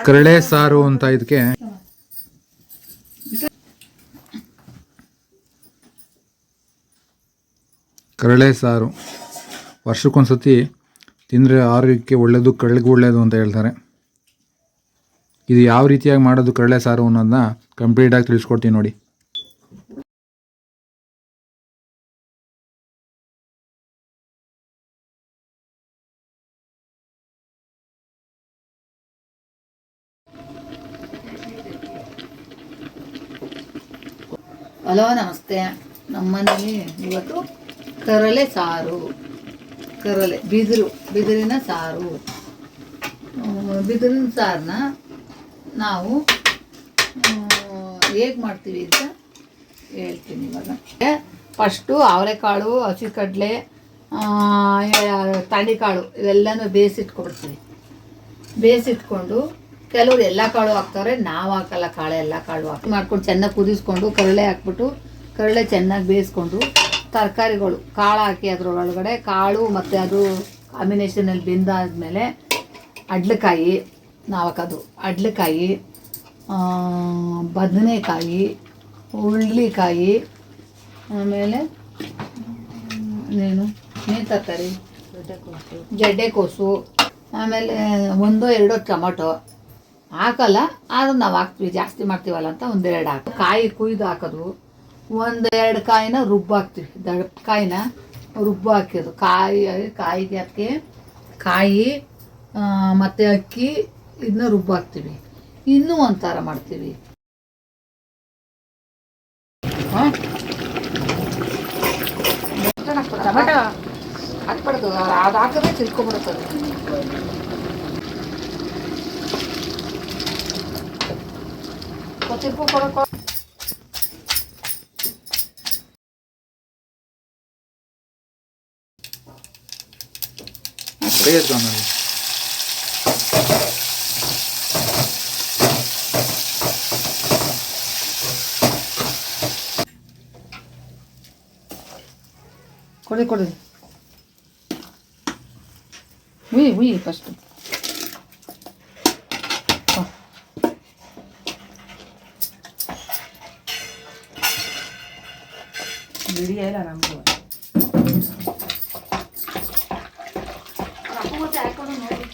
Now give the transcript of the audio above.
ಕರಳೆ ಸಾರು ಅಂತ ಇದಕ್ಕೆ ಕರಳೆ ಸಾರು ವರ್ಷಕ್ಕೊಂದ್ಸತಿ ತಿಂದರೆ ಆರೋಗ್ಯಕ್ಕೆ ಒಳ್ಳೆಯದು, ಕರಳಿಗೆ ಒಳ್ಳೆಯದು ಅಂತ ಹೇಳ್ತಾರೆ. ಇದು ಯಾವ ರೀತಿಯಾಗಿ ಮಾಡೋದು ಕರಳೆ ಸಾರು ಅನ್ನೋದನ್ನ ಕಂಪ್ಲೀಟಾಗಿ ತಿಳಿಸ್ಕೊಡ್ತೀನಿ ನೋಡಿ. ಹಲೋ, ನಮಸ್ತೆ. ನಮ್ಮನೇಲಿ ಇವತ್ತು ಕರಳೆ ಸಾರು, ಕರಳೆ ಬಿದಿರಿನ ಸಾರು. ಬಿದಿರಿನ ಸಾರನ್ನ ನಾವು ಹೇಗೆ ಮಾಡ್ತೀವಿ ಅಂತ ಹೇಳ್ತೀನಿ ಇವಾಗ. ಫಸ್ಟು ಅವರೆಕಾಳು, ಹಸಿಕಡಲೆ, ತಣಿಕಾಳು ಇವೆಲ್ಲನೂ ಬೇಯಿಸಿಟ್ಕೊಬಿಡ್ತೀವಿ. ಬೇಯಿಸಿಟ್ಕೊಂಡು ಕೆಲವರು ಎಲ್ಲ ಕಾಳು ಹಾಕ್ತಾರೆ, ನಾವು ಹಾಕಲ್ಲ. ಎಲ್ಲ ಕಾಳು ಮಾಡ್ಕೊಂಡು ಚೆನ್ನಾಗಿ ಕುದಿಸ್ಕೊಂಡು ಕರಳೆ ಹಾಕ್ಬಿಟ್ಟು ಕರಳೆ ಚೆನ್ನಾಗಿ ಬೇಯಿಸ್ಕೊಂಡು ತರಕಾರಿಗಳು ಕಾಳು ಹಾಕಿ ಅದರೊಳಗಡೆ ಕಾಳು ಮತ್ತು ಅದು ಕಾಂಬಿನೇಷನಲ್ಲಿ ಬೆಂದಾದ್ಮೇಲೆ ಅಡ್ಲಕಾಯಿ ನಾವು ಹಾಕೋದು. ಅಡ್ಲಕಾಯಿ, ಬದನೆಕಾಯಿ, ಹುರುಳಿಕಾಯಿ, ಆಮೇಲೆ ಏನು ತರಕಾರಿ, ಜಡ್ಡೆಕೋಸು, ಆಮೇಲೆ 1-2 ಟೊಮಟೊ ಹಾಕಲ್ಲ, ಆದ್ರೂ ನಾವು ಹಾಕ್ತೀವಿ. ಜಾಸ್ತಿ ಮಾಡ್ತೀವಲ್ಲ ಅಂತ 1-2 ಹಾಕಿ ಕಾಯಿ ಕುಯ್ದು ಹಾಕೋದು. 1-2 ಕಾಯಿನ ರುಬ್ಬು ಹಾಕ್ತೀವಿ. ದಪ್ಪ ಕಾಯಿನ ರುಬ್ಬು ಹಾಕಿದ್ದು ಕಾಯಿಗೆ ಅದಕ್ಕೆ ಕಾಯಿ ಮತ್ತು ಅಕ್ಕಿ ಇದನ್ನ ರುಬ್ಬು ಹಾಕ್ತೀವಿ. ಇನ್ನೂ ಒಂಥರ ಮಾಡ್ತೀವಿ. ಟೊಮೆಟೊ ಹಾಕ್ಬಾರ್ದು, ಅದು ಹಾಕಿದ್ರೆ ತಿಳ್ಕೊಂಬಿಡುತ್ತದೆ. ಕೊತ್ತಿಪ್ಪು ಕೊಡೋ ಕೊಡಿ ಉಯ್ ಫಸ್ಟ್ ಬಿಡಿಯಲ್ಲ ನಮಗೂ ಹಾಕೊಂಡು ನೋಡಿ.